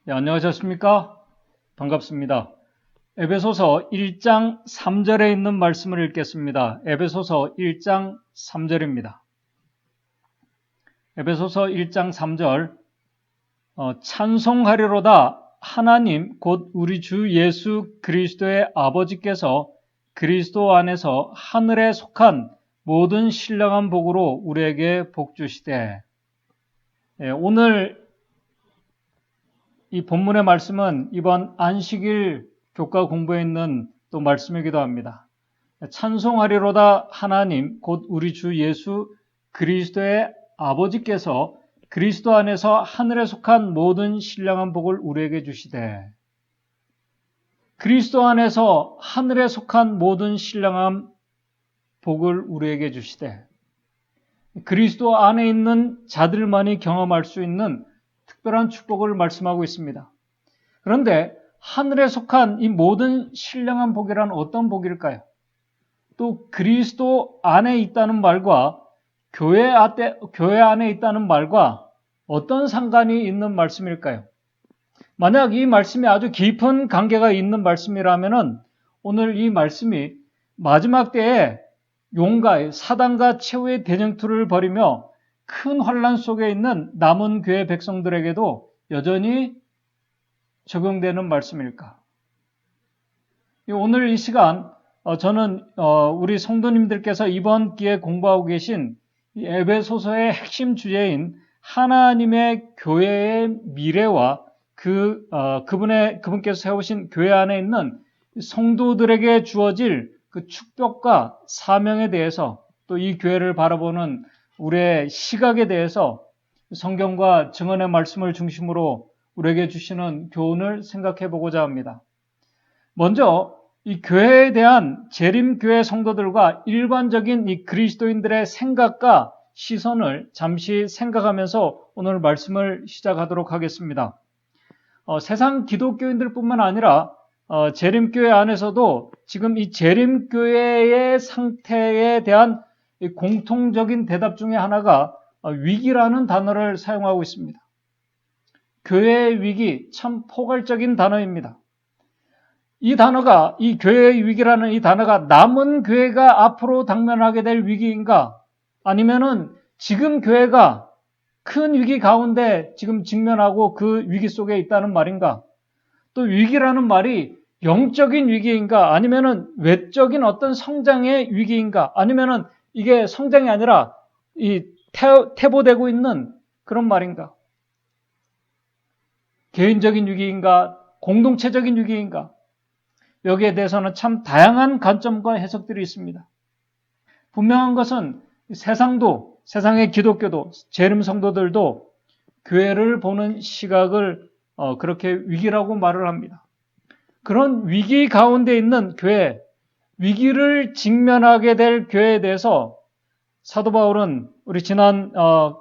네, 안녕하셨습니까? 반갑습니다. 에베소서 1장 3절에 있는 말씀을 읽겠습니다. 에베소서 1장 3절입니다. 에베소서 1장 3절 찬송하리로다 하나님 곧 우리 주 예수 그리스도의 아버지께서 그리스도 안에서 하늘에 속한 모든 신령한 복으로 우리에게 복 주시되. 오늘 이 본문의 말씀은 이번 안식일 교과 공부에 있는 또 말씀이기도 합니다. 찬송하리로다 하나님 곧 우리 주 예수 그리스도의 아버지께서 그리스도 안에서 하늘에 속한 모든 신령한 복을 우리에게 주시되. 그리스도 안에서 하늘에 속한 모든 신령한 복을 우리에게 주시되, 그리스도 안에 있는 자들만이 경험할 수 있는 특별한 축복을 말씀하고 있습니다. 그런데 하늘에 속한 이 모든 신령한 복이란 어떤 복일까요? 또 그리스도 안에 있다는 말과 교회 안에 있다는 말과 어떤 상관이 있는 말씀일까요? 만약 이 말씀이 아주 깊은 관계가 있는 말씀이라면 오늘 이 말씀이 마지막 때에 용과 사단과 최후의 대쟁투를 벌이며 큰 환란 속에 있는 남은 교회 백성들에게도 여전히 적용되는 말씀일까? 오늘 이 시간 저는 우리 성도님들께서 이번 기회에 공부하고 계신 에베소서의 핵심 주제인 하나님의 교회의 미래와 그분께서 세우신 교회 안에 있는 성도들에게 주어질 그 축복과 사명에 대해서, 또 이 교회를 바라보는 우리의 시각에 대해서 성경과 증언의 말씀을 중심으로 우리에게 주시는 교훈을 생각해 보고자 합니다. 먼저 이 교회에 대한 재림교회 성도들과 일반적인 이 그리스도인들의 생각과 시선을 잠시 생각하면서 오늘 말씀을 시작하도록 하겠습니다. 세상 기독교인들뿐만 아니라 재림교회 안에서도 지금 이 재림교회의 상태에 대한 공통적인 대답 중에 하나가 위기라는 단어를 사용하고 있습니다. 교회의 위기, 참 포괄적인 단어입니다. 이 교회의 위기라는 이 단어가 남은 교회가 앞으로 당면하게 될 위기인가? 아니면은 지금 교회가 큰 위기 가운데 지금 직면하고 그 위기 속에 있다는 말인가? 또 위기라는 말이 영적인 위기인가? 아니면은 외적인 어떤 성장의 위기인가? 아니면은 이게 성장이 아니라 이 퇴보되고 있는 그런 말인가? 개인적인 위기인가? 공동체적인 위기인가? 여기에 대해서는 참 다양한 관점과 해석들이 있습니다. 분명한 것은 세상의 기독교도, 재림 성도들도 교회를 보는 시각을 그렇게 위기라고 말을 합니다. 그런 위기 가운데 있는 교회, 위기를 직면하게 될 교회에 대해서 사도 바울은 우리 지난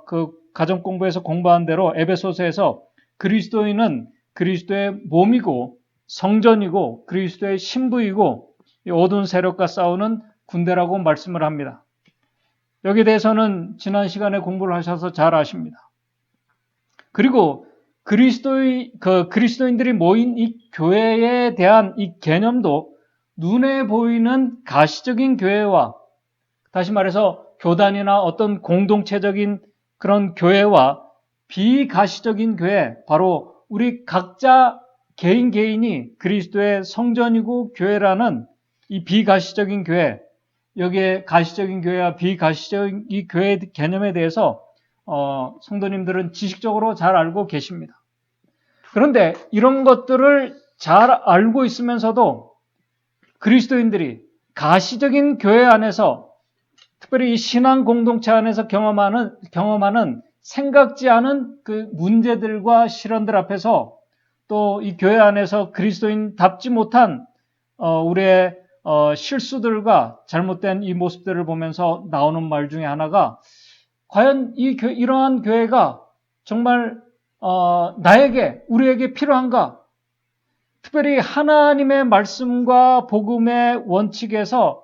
그 가정 공부에서 공부한 대로 에베소서에서 그리스도인은 그리스도의 몸이고 성전이고 그리스도의 신부이고 어두운 세력과 싸우는 군대라고 말씀을 합니다. 여기에 대해서는 지난 시간에 공부를 하셔서 잘 아십니다. 그리고 그리스도인들이 모인 이 교회에 대한 이 개념도 눈에 보이는 가시적인 교회와, 다시 말해서 교단이나 어떤 공동체적인 그런 교회와 비가시적인 교회, 바로 우리 각자 개인이 그리스도의 성전이고 교회라는 이 비가시적인 교회, 여기에 가시적인 교회와 비가시적인 이 교회 개념에 대해서 성도님들은 지식적으로 잘 알고 계십니다. 그런데 이런 것들을 잘 알고 있으면서도 그리스도인들이 가시적인 교회 안에서, 특별히 이 신앙 공동체 안에서 경험하는 생각지 않은 그 문제들과 시련들 앞에서, 또 이 교회 안에서 그리스도인답지 못한 우리의 실수들과 잘못된 이 모습들을 보면서 나오는 말 중에 하나가, 과연 이러한 교회가 정말 우리에게 필요한가? 특별히 하나님의 말씀과 복음의 원칙에서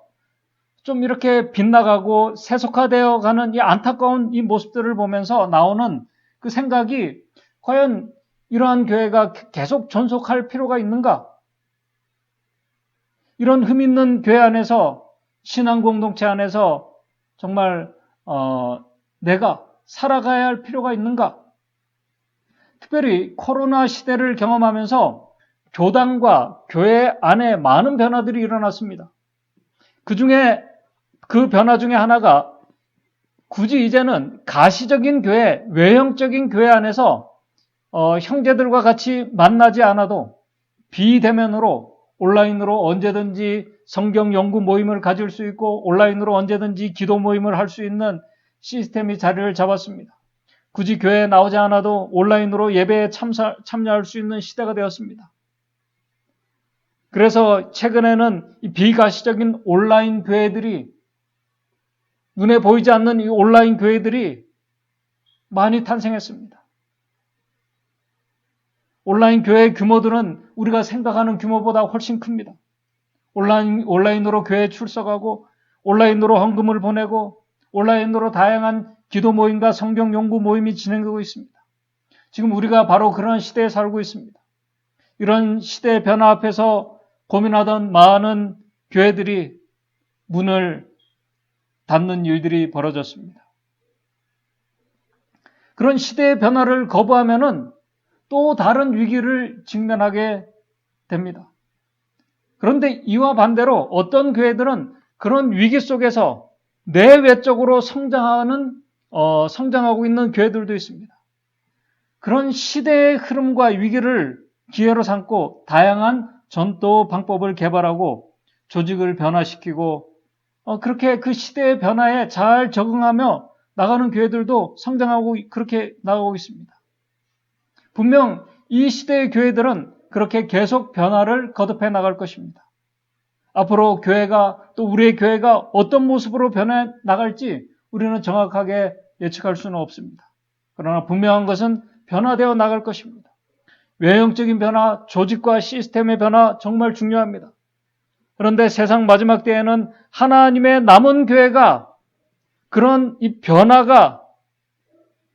좀 이렇게 빗나가고 세속화되어 가는 이 안타까운 이 모습들을 보면서 나오는 그 생각이, 과연 이러한 교회가 계속 존속할 필요가 있는가? 이런 흠 있는 교회 안에서, 신앙 공동체 안에서 정말 내가 살아가야 할 필요가 있는가? 특별히 코로나 시대를 경험하면서 교단과 교회 안에 많은 변화들이 일어났습니다. 그 변화 중에 하나가 굳이 이제는 가시적인 교회, 외형적인 교회 안에서 형제들과 같이 만나지 않아도 비대면으로 온라인으로 언제든지 성경 연구 모임을 가질 수 있고 온라인으로 언제든지 기도 모임을 할 수 있는 시스템이 자리를 잡았습니다. 굳이 교회에 나오지 않아도 온라인으로 예배에 참여할 수 있는 시대가 되었습니다. 그래서 최근에는 이 비가시적인 온라인 교회들이, 눈에 보이지 않는 이 온라인 교회들이 많이 탄생했습니다. 온라인 교회의 규모들은 우리가 생각하는 규모보다 훨씬 큽니다. 온라인으로 교회에 출석하고, 온라인으로 헌금을 보내고, 온라인으로 다양한 기도 모임과 성경 연구 모임이 진행되고 있습니다. 지금 우리가 바로 그런 시대에 살고 있습니다. 이런 시대의 변화 앞에서 고민하던 많은 교회들이 문을 닫는 일들이 벌어졌습니다. 그런 시대의 변화를 거부하면은 또 다른 위기를 직면하게 됩니다. 그런데 이와 반대로 어떤 교회들은 그런 위기 속에서 내외적으로 성장하고 있는 교회들도 있습니다. 그런 시대의 흐름과 위기를 기회로 삼고 다양한 전도 방법을 개발하고 조직을 변화시키고 그렇게 그 시대의 변화에 잘 적응하며 나가는 교회들도 성장하고 그렇게 나가고 있습니다. 분명 이 시대의 교회들은 그렇게 계속 변화를 거듭해 나갈 것입니다. 앞으로 또 우리의 교회가 어떤 모습으로 변해 나갈지 우리는 정확하게 예측할 수는 없습니다. 그러나 분명한 것은 변화되어 나갈 것입니다. 외형적인 변화, 조직과 시스템의 변화 정말 중요합니다. 그런데 세상 마지막 때에는 하나님의 남은 교회가 그런 이 변화가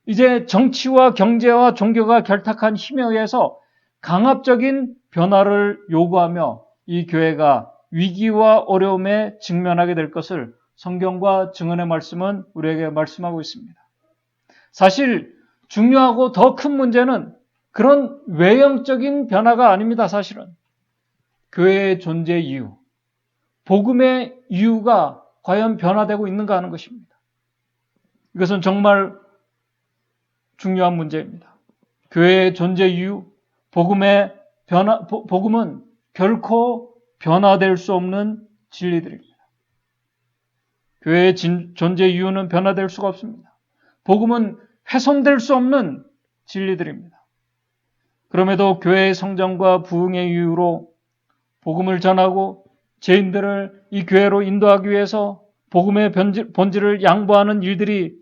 이제 정치와 경제와 종교가 결탁한 힘에 의해서 강압적인 변화를 요구하며 이 교회가 위기와 어려움에 직면하게 될 것을 성경과 증언의 말씀은 우리에게 말씀하고 있습니다. 사실 중요하고 더 큰 문제는 그런 외형적인 변화가 아닙니다. 사실은 교회의 존재 이유, 복음의 이유가 과연 변화되고 있는가 하는 것입니다. 이것은 정말 중요한 문제입니다. 교회의 존재 이유, 복음은 결코 변화될 수 없는 진리들입니다. 교회의 존재 이유는 변화될 수가 없습니다. 복음은 훼손될 수 없는 진리들입니다. 그럼에도 교회의 성장과 부흥의 이유로 복음을 전하고 죄인들을 이 교회로 인도하기 위해서 복음의 본질을 양보하는 일들이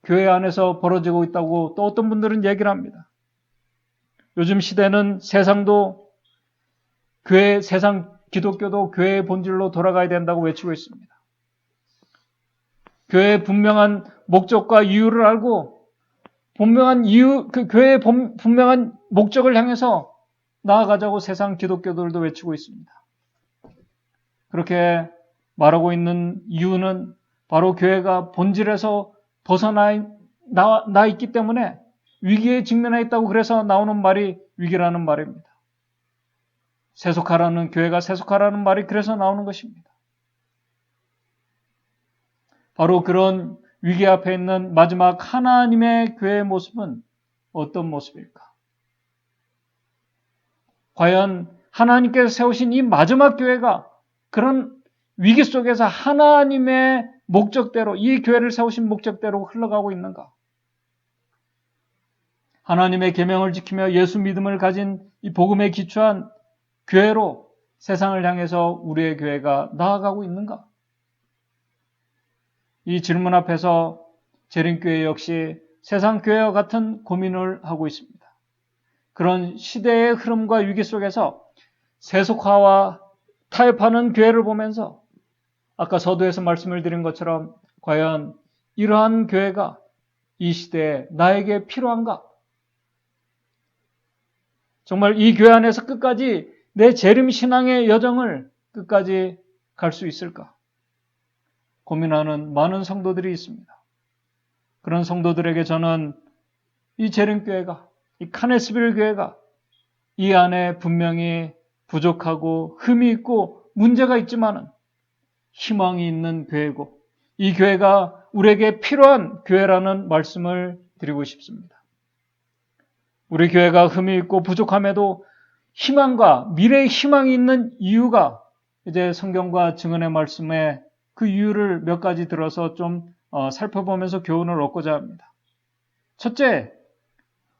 교회 안에서 벌어지고 있다고 또 어떤 분들은 얘기를 합니다. 요즘 시대는 세상도 세상 기독교도 교회의 본질로 돌아가야 된다고 외치고 있습니다. 교회의 분명한 목적과 이유를 알고 교회의 분명한 목적을 향해서 나아가자고 세상 기독교들도 외치고 있습니다. 그렇게 말하고 있는 이유는 바로 교회가 본질에서 벗어나 있기 때문에 위기에 직면해 있다고 그래서 나오는 말이 위기라는 말입니다. 교회가 세속하라는 말이 그래서 나오는 것입니다. 바로 그런 위기 앞에 있는 마지막 하나님의 교회의 모습은 어떤 모습일까? 과연 하나님께서 세우신 이 마지막 교회가 그런 위기 속에서 하나님의 목적대로, 이 교회를 세우신 목적대로 흘러가고 있는가? 하나님의 계명을 지키며 예수 믿음을 가진 이 복음에 기초한 교회로 세상을 향해서 우리의 교회가 나아가고 있는가? 이 질문 앞에서 재림교회 역시 세상 교회와 같은 고민을 하고 있습니다. 그런 시대의 흐름과 위기 속에서 세속화와 타협하는 교회를 보면서 아까 서두에서 말씀을 드린 것처럼 과연 이러한 교회가 이 시대에 나에게 필요한가? 정말 이 교회 안에서 끝까지 내 재림 신앙의 여정을 끝까지 갈 수 있을까? 고민하는 많은 성도들이 있습니다. 그런 성도들에게 저는 이 재림교회가, 이 카네스빌 교회가 이 안에 분명히 부족하고 흠이 있고 문제가 있지만은 희망이 있는 교회고 이 교회가 우리에게 필요한 교회라는 말씀을 드리고 싶습니다. 우리 교회가 흠이 있고 부족함에도 희망과 미래의 희망이 있는 이유가 이제 성경과 증언의 말씀에 그 이유를 몇 가지 들어서 좀 살펴보면서 교훈을 얻고자 합니다. 첫째,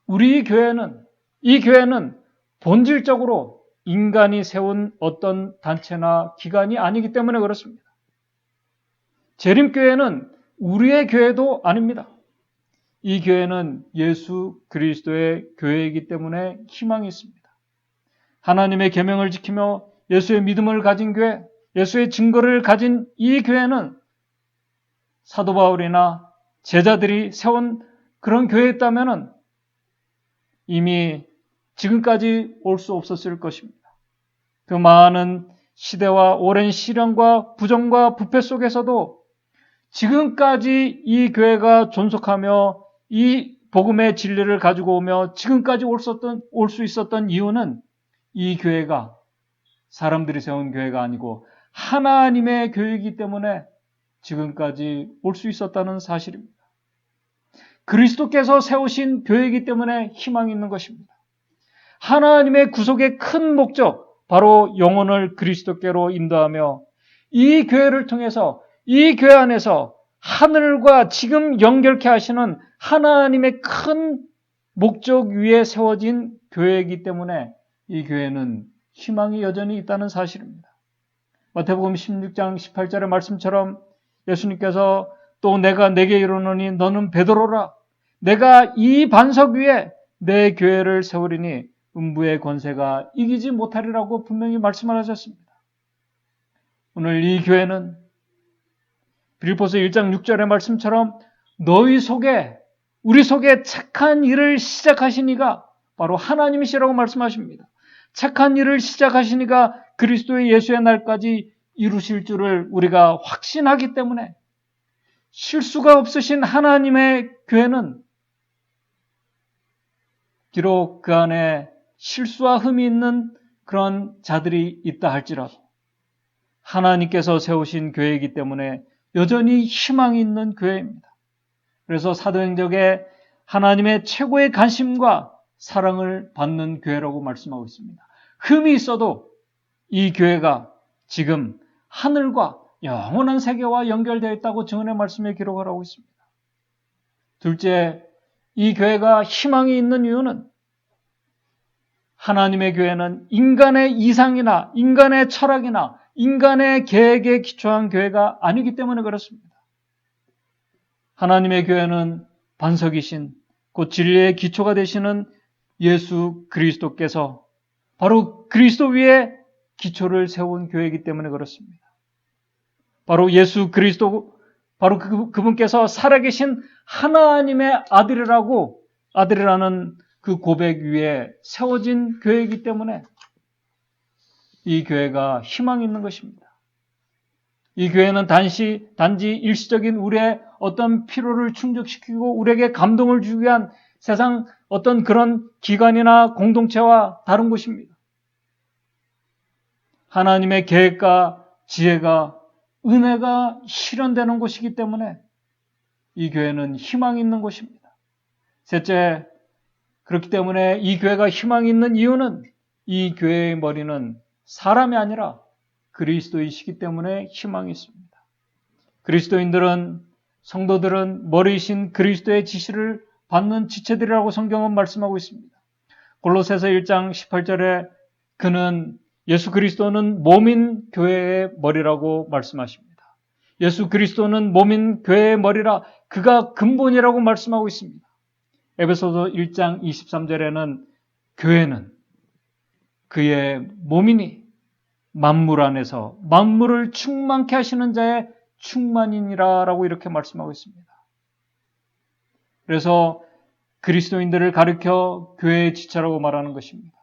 이 교회는 본질적으로 인간이 세운 어떤 단체나 기관이 아니기 때문에 그렇습니다. 재림교회는 우리의 교회도 아닙니다. 이 교회는 예수 그리스도의 교회이기 때문에 희망이 있습니다. 하나님의 계명을 지키며 예수의 믿음을 가진 교회, 예수의 증거를 가진 이 교회는 사도 바울이나 제자들이 세운 그런 교회였다면 이미 지금까지 올 수 없었을 것입니다. 그 많은 시대와 오랜 시련과 부정과 부패 속에서도 지금까지 이 교회가 존속하며 이 복음의 진리를 가지고 오며 지금까지 올 수 있었던 이유는 이 교회가 사람들이 세운 교회가 아니고 하나님의 교회이기 때문에 지금까지 올 수 있었다는 사실입니다. 그리스도께서 세우신 교회이기 때문에 희망이 있는 것입니다. 하나님의 구속의 큰 목적, 바로 영혼을 그리스도께로 인도하며 이 교회를 통해서 이 교회 안에서 하늘과 지금 연결케 하시는 하나님의 큰 목적 위에 세워진 교회이기 때문에 이 교회는 희망이 여전히 있다는 사실입니다. 마태복음 16장 18절의 말씀처럼 예수님께서 또 내가 내게 이르노니 너는 베드로라. 내가 이 반석 위에 내 교회를 세우리니 음부의 권세가 이기지 못하리라고 분명히 말씀을 하셨습니다. 오늘 이 교회는 빌립보서 1장 6절의 말씀처럼 우리 속에 착한 일을 시작하신 이가 바로 하나님이시라고 말씀하십니다. 착한 일을 시작하신 이가 그리스도의 예수의 날까지 이루실 줄을 우리가 확신하기 때문에 실수가 없으신 하나님의 교회는 비록 그 안에 실수와 흠이 있는 그런 자들이 있다 할지라도 하나님께서 세우신 교회이기 때문에 여전히 희망이 있는 교회입니다. 그래서 사도행적에 하나님의 최고의 관심과 사랑을 받는 교회라고 말씀하고 있습니다. 흠이 있어도 이 교회가 지금 하늘과 영원한 세계와 연결되어 있다고 증언의 말씀에 기록을 하고 있습니다. 둘째, 이 교회가 희망이 있는 이유는 하나님의 교회는 인간의 이상이나 인간의 철학이나 인간의 계획에 기초한 교회가 아니기 때문에 그렇습니다. 하나님의 교회는 반석이신 곧 진리의 기초가 되시는 예수 그리스도께서 바로 그리스도 위에 기초를 세운 교회이기 때문에 그렇습니다. 바로 예수 그리스도, 바로 그분께서 살아계신 하나님의 아들이라는 그 고백 위에 세워진 교회이기 때문에 이 교회가 희망이 있는 것입니다. 이 교회는 단지 일시적인 우리의 어떤 필요를 충족시키고 우리에게 감동을 주기 위한 세상 어떤 그런 기관이나 공동체와 다른 곳입니다. 하나님의 계획과 지혜가 은혜가 실현되는 곳이기 때문에 이 교회는 희망이 있는 곳입니다. 셋째, 그렇기 때문에 이 교회가 희망이 있는 이유는 이 교회의 머리는 사람이 아니라 그리스도이시기 때문에 희망이 있습니다. 성도들은 머리이신 그리스도의 지시를 받는 지체들이라고 성경은 말씀하고 있습니다. 골로새서 1장 18절에 예수 그리스도는 몸인 교회의 머리라고 말씀하십니다. 예수 그리스도는 몸인 교회의 머리라 그가 근본이라고 말씀하고 있습니다. 에베소서 1장 23절에는 교회는 그의 몸이니 만물 안에서 만물을 충만케 하시는 자의 충만이니라라고 이렇게 말씀하고 있습니다. 그래서 그리스도인들을 가리켜 교회의 지체라고 말하는 것입니다.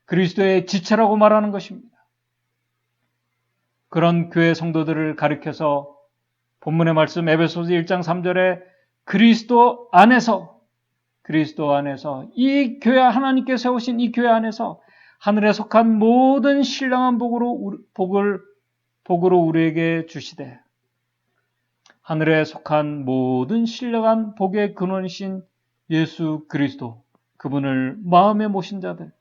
그리스도의 지체라고 말하는 것입니다. 그런 교회 성도들을 가리켜서 본문의 말씀 에베소서 1장 3절에 그리스도 안에서 이 교회, 하나님께 세우신 이 교회 안에서 하늘에 속한 모든 신령한 복으로 우리에게 주시되, 하늘에 속한 모든 신령한 복의 근원이신 예수 그리스도, 그분을 마음에 모신 자들,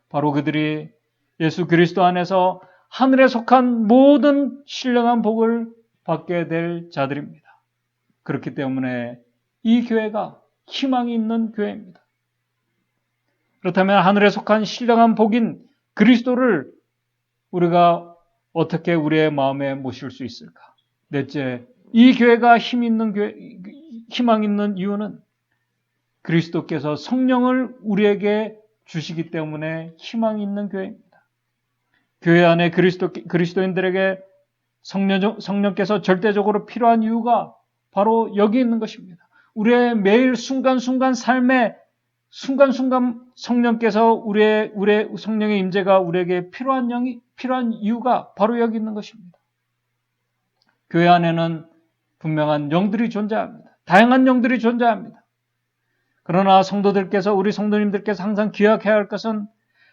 바로 그들이 예수 그리스도 안에서 하늘에 속한 모든 신령한 복을 받게 될 자들입니다. 그렇기 때문에 이 교회가 희망이 있는 교회입니다. 그렇다면 하늘에 속한 신령한 복인 그리스도를 우리가 어떻게 우리의 마음에 모실 수 있을까? 넷째, 이 교회가 희망 있는 이유는 그리스도께서 성령을 우리에게 주시기 때문에 희망이 있는 교회입니다. 교회 안에 그리스도인들에게 성령께서 절대적으로 필요한 이유가 바로 여기 있는 것입니다. 우리의 매일 순간순간 삶의 순간순간 성령께서 우리의 성령의 임재가 우리에게 필요한 이유가 바로 여기 있는 것입니다. 교회 안에는 분명한 영들이 존재합니다. 다양한 영들이 존재합니다. 그러나 우리 성도님들께서 항상 기억해야 할 것은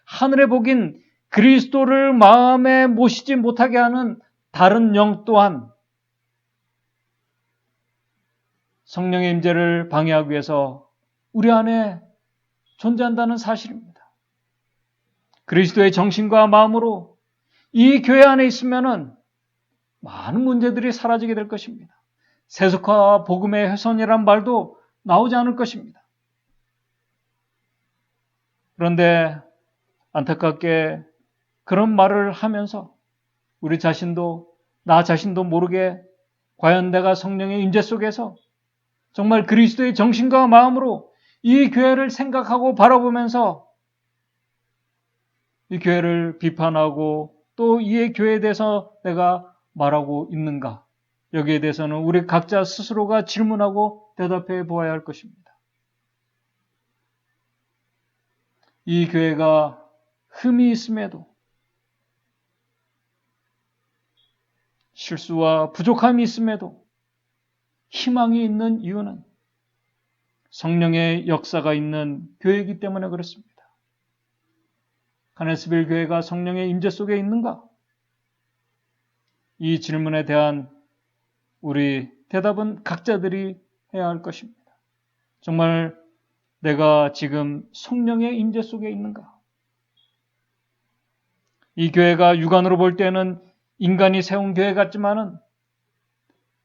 하늘의 복인 그리스도를 마음에 모시지 못하게 하는 다른 영 또한 성령의 임재를 방해하기 위해서 우리 안에 존재한다는 사실입니다. 그리스도의 정신과 마음으로 이 교회 안에 있으면은 많은 문제들이 사라지게 될 것입니다. 세속화와 복음의 훼손이란 말도 나오지 않을 것입니다. 그런데 안타깝게 그런 말을 하면서 나 자신도 모르게 과연 내가 성령의 임재 속에서 정말 그리스도의 정신과 마음으로 이 교회를 생각하고 바라보면서 이 교회를 비판하고 또 이 교회에 대해서 내가 말하고 있는가? 여기에 대해서는 우리 각자 스스로가 질문하고 대답해 보아야 할 것입니다. 이 교회가 흠이 있음에도, 실수와 부족함이 있음에도 희망이 있는 이유는 성령의 역사가 있는 교회이기 때문에 그렇습니다. 가네스빌 교회가 성령의 임재 속에 있는가? 이 질문에 대한 우리 대답은 각자들이 해야 할 것입니다. 정말 내가 지금 성령의 임재 속에 있는가? 이 교회가 육안으로 볼 때는 인간이 세운 교회 같지만은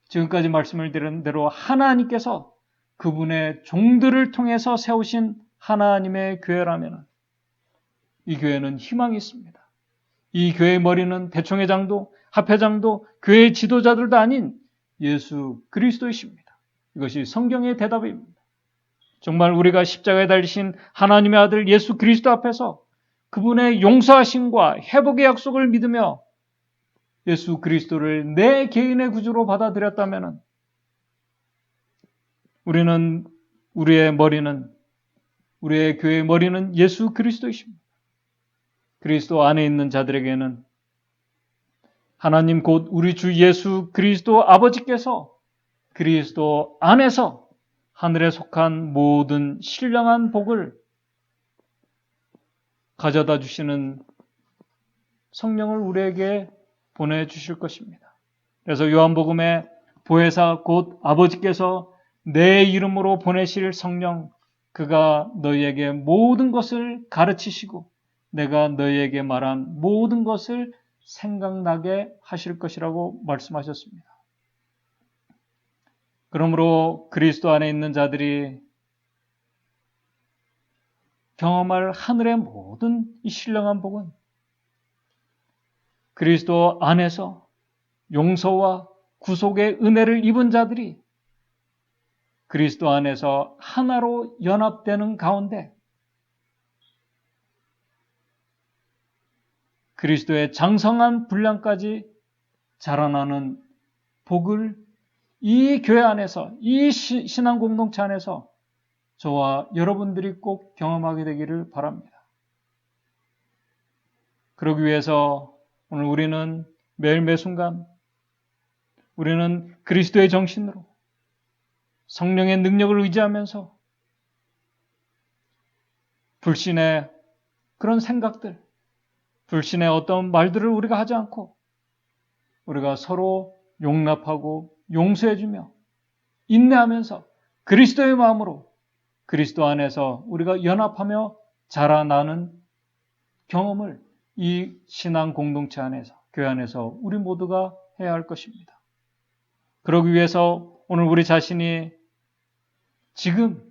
지금까지 말씀을 드린 대로 하나님께서 그분의 종들을 통해서 세우신 하나님의 교회라면 이 교회는 희망이 있습니다. 이 교회의 머리는 대총회장도 합회장도 교회의 지도자들도 아닌 예수 그리스도이십니다. 이것이 성경의 대답입니다. 정말 우리가 십자가에 달리신 하나님의 아들 예수 그리스도 앞에서 그분의 용서하심과 회복의 약속을 믿으며 예수 그리스도를 내 개인의 구주로 받아들였다면 우리의 교회의 머리는 예수 그리스도이십니다. 그리스도 안에 있는 자들에게는 하나님 곧 우리 주 예수 그리스도 아버지께서 그리스도 안에서 하늘에 속한 모든 신령한 복을 가져다 주시는 성령을 우리에게 보내주실 것입니다. 그래서 요한복음에 보혜사 곧 아버지께서 내 이름으로 보내실 성령, 그가 너희에게 모든 것을 가르치시고 내가 너희에게 말한 모든 것을 생각나게 하실 것이라고 말씀하셨습니다. 그러므로 그리스도 안에 있는 자들이 경험할 하늘의 모든 이 신령한 복은 그리스도 안에서 용서와 구속의 은혜를 입은 자들이 그리스도 안에서 하나로 연합되는 가운데 그리스도의 장성한 분량까지 자라나는 복을 이 교회 안에서, 이 신앙 공동체 안에서 저와 여러분들이 꼭 경험하게 되기를 바랍니다. 그러기 위해서 오늘 우리는 매일 매순간 우리는 그리스도의 정신으로 성령의 능력을 의지하면서 불신의 그런 생각들, 불신의 어떤 말들을 우리가 하지 않고 우리가 서로 용납하고 용서해주며 인내하면서 그리스도의 마음으로 그리스도 안에서 우리가 연합하며 자라나는 경험을 이 신앙 공동체 안에서, 교회 안에서 우리 모두가 해야 할 것입니다. 그러기 위해서 오늘 우리 자신이 지금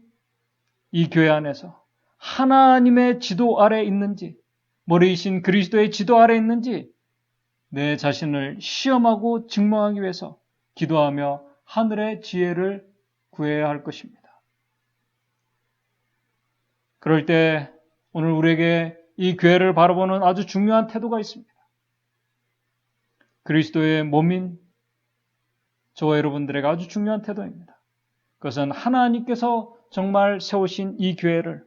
이 교회 안에서 하나님의 지도 아래 있는지, 머리이신 그리스도의 지도 아래 있는지 내 자신을 시험하고 증명하기 위해서 기도하며 하늘의 지혜를 구해야 할 것입니다. 그럴 때 오늘 우리에게 이 교회를 바라보는 아주 중요한 태도가 있습니다. 그리스도의 몸인 저와 여러분들에게 아주 중요한 태도입니다. 그것은 하나님께서 정말 세우신 이 교회를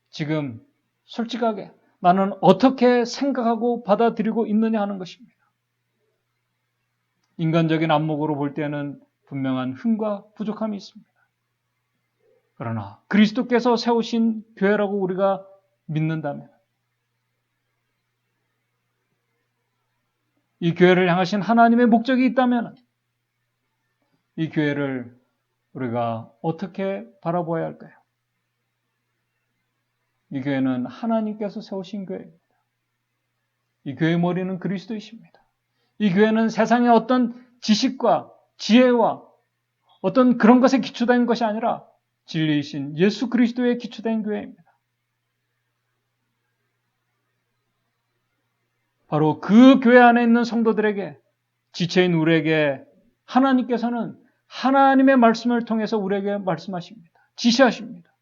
지금 솔직하게 나는 어떻게 생각하고 받아들이고 있느냐 하는 것입니다. 인간적인 안목으로 볼 때는 분명한 흠과 부족함이 있습니다. 그러나 그리스도께서 세우신 교회라고 우리가 믿는다면, 이 교회를 향하신 하나님의 목적이 있다면 이 교회를 우리가 어떻게 바라보아야 할까요? 이 교회는 하나님께서 세우신 교회입니다. 이 교회의 머리는 그리스도이십니다. 이 교회는 세상의 어떤 지식과 지혜와 어떤 그런 것에 기초된 것이 아니라 진리이신 예수 그리스도에 기초된 교회입니다. 바로 그 교회 안에 있는 성도들에게, 지체인 우리에게 하나님께서는 하나님의 말씀을 통해서 우리에게 말씀하십니다. 지시하십니다.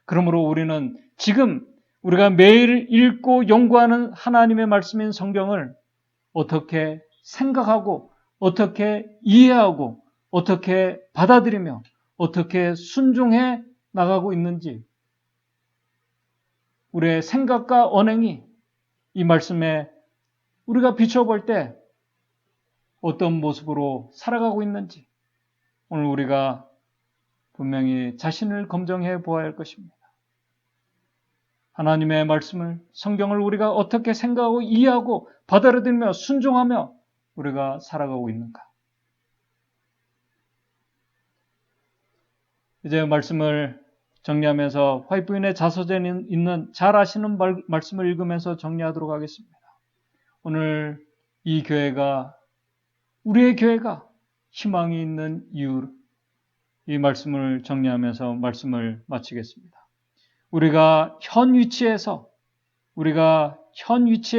그러므로 우리는 지금 우리가 매일 읽고 연구하는 하나님의 말씀인 성경을 어떻게 생각하고 어떻게 이해하고 어떻게 받아들이며 어떻게 순종해 나가고 있는지, 우리의 생각과 언행이 이 말씀에 우리가 비춰볼 때 어떤 모습으로 살아가고 있는지 오늘 우리가 분명히 자신을 검증해 보아야 할 것입니다. 하나님의 말씀을, 성경을 우리가 어떻게 생각하고 이해하고 받아들이며 순종하며 우리가 살아가고 있는가? 이제 말씀을 정리하면서 화이트부인의 자서전에 있는 잘 아시는 말씀을 읽으면서 정리하도록 하겠습니다. 오늘 이 교회가, 우리의 교회가 희망이 있는 이유, 이 말씀을 정리하면서 말씀을 마치겠습니다. 우리가 현 위치에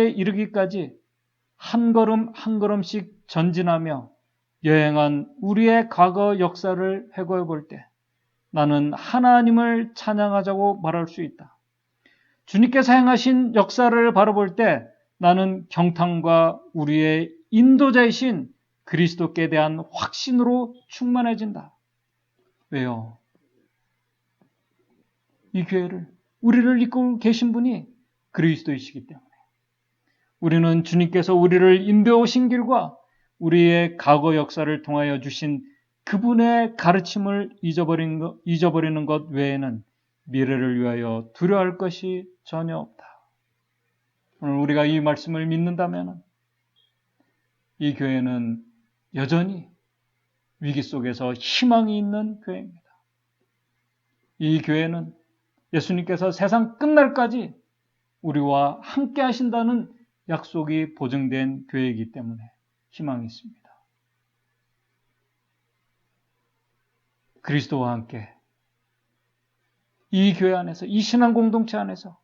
이르기까지 한 걸음 한 걸음씩 전진하며 여행한 우리의 과거 역사를 회고해 볼 때 나는 하나님을 찬양하자고 말할 수 있다. 주님께서 행하신 역사를 바라볼 때 나는 경탄과 우리의 인도자이신 그리스도께 대한 확신으로 충만해진다. 왜요? 이 교회를, 우리를 이끌고 계신 분이 그리스도이시기 때문에 우리는 주님께서 우리를 인도하신 길과 우리의 과거 역사를 통하여 주신 그분의 가르침을 잊어버리는 것 외에는 미래를 위하여 두려워할 것이 전혀 없다. 오늘 우리가 이 말씀을 믿는다면 이 교회는 여전히 위기 속에서 희망이 있는 교회입니다. 이 교회는 예수님께서 세상 끝날까지 우리와 함께 하신다는 약속이 보증된 교회이기 때문에 희망이 있습니다. 그리스도와 함께 이 교회 안에서, 이 신앙 공동체 안에서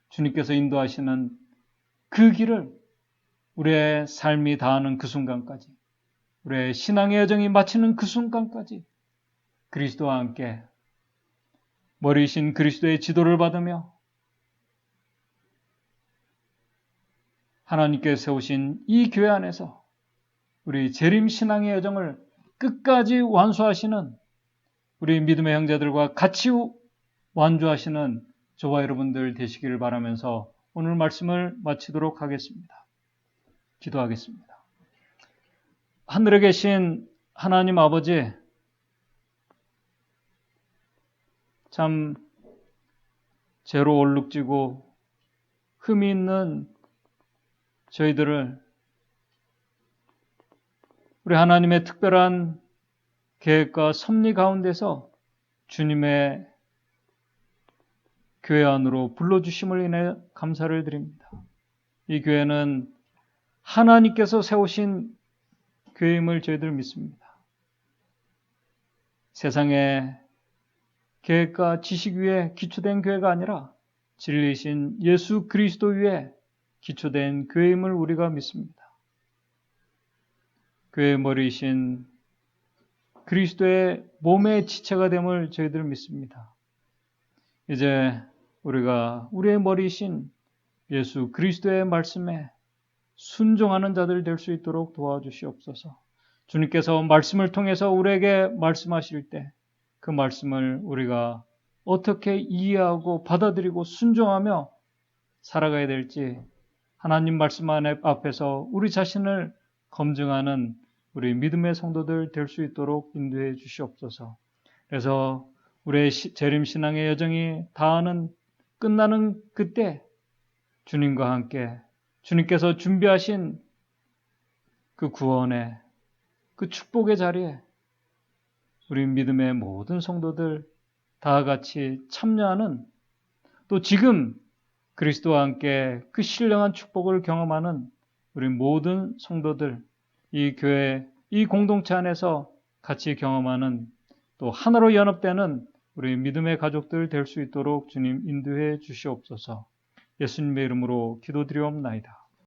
주님께서 인도하시는 그 길을 우리의 삶이 다하는 그 순간까지, 우리의 신앙의 여정이 마치는 그 순간까지 그리스도와 함께 머리이신 그리스도의 지도를 받으며 하나님께서 세우신 이 교회 안에서 우리 재림 신앙의 여정을 끝까지 완수하시는 우리 믿음의 형제들과 같이 완주하시는 저와 여러분들 되시기를 바라면서 오늘 말씀을 마치도록 하겠습니다. 기도하겠습니다. 하늘에 계신 하나님 아버지, 참 죄로 얼룩지고 흠이 있는 저희들을 우리 하나님의 특별한 계획과 섭리 가운데서 주님의 교회 안으로 불러주심을 인해 감사를 드립니다. 이 교회는 하나님께서 세우신 교회임을 저희들 믿습니다. 세상의 계획과 지식 위에 기초된 교회가 아니라 진리이신 예수 그리스도 위에 기초된 교회임을 우리가 믿습니다. 교회의 머리이신 그리스도의 몸의 지체가 됨을 저희들 믿습니다. 이제 우리가 우리의 머리이신 예수 그리스도의 말씀에 순종하는 자들 될 수 있도록 도와주시옵소서. 주님께서 말씀을 통해서 우리에게 말씀하실 때 그 말씀을 우리가 어떻게 이해하고 받아들이고 순종하며 살아가야 될지 하나님 말씀 앞에서 우리 자신을 검증하는 우리 믿음의 성도들 될 수 있도록 인도해 주시옵소서. 그래서 우리의 재림신앙의 여정이 끝나는 그때 주님과 함께 주님께서 준비하신 그 구원의 그 축복의 자리에 우리 믿음의 모든 성도들 다 같이 참여하는, 또 지금 그리스도와 함께 그 신령한 축복을 경험하는 우리 모든 성도들, 이 교회, 이 공동체 안에서 같이 경험하는, 또 하나로 연합되는 우리 믿음의 가족들 될 수 있도록 주님 인도해 주시옵소서. 예수님의 이름으로 기도드리옵나이다.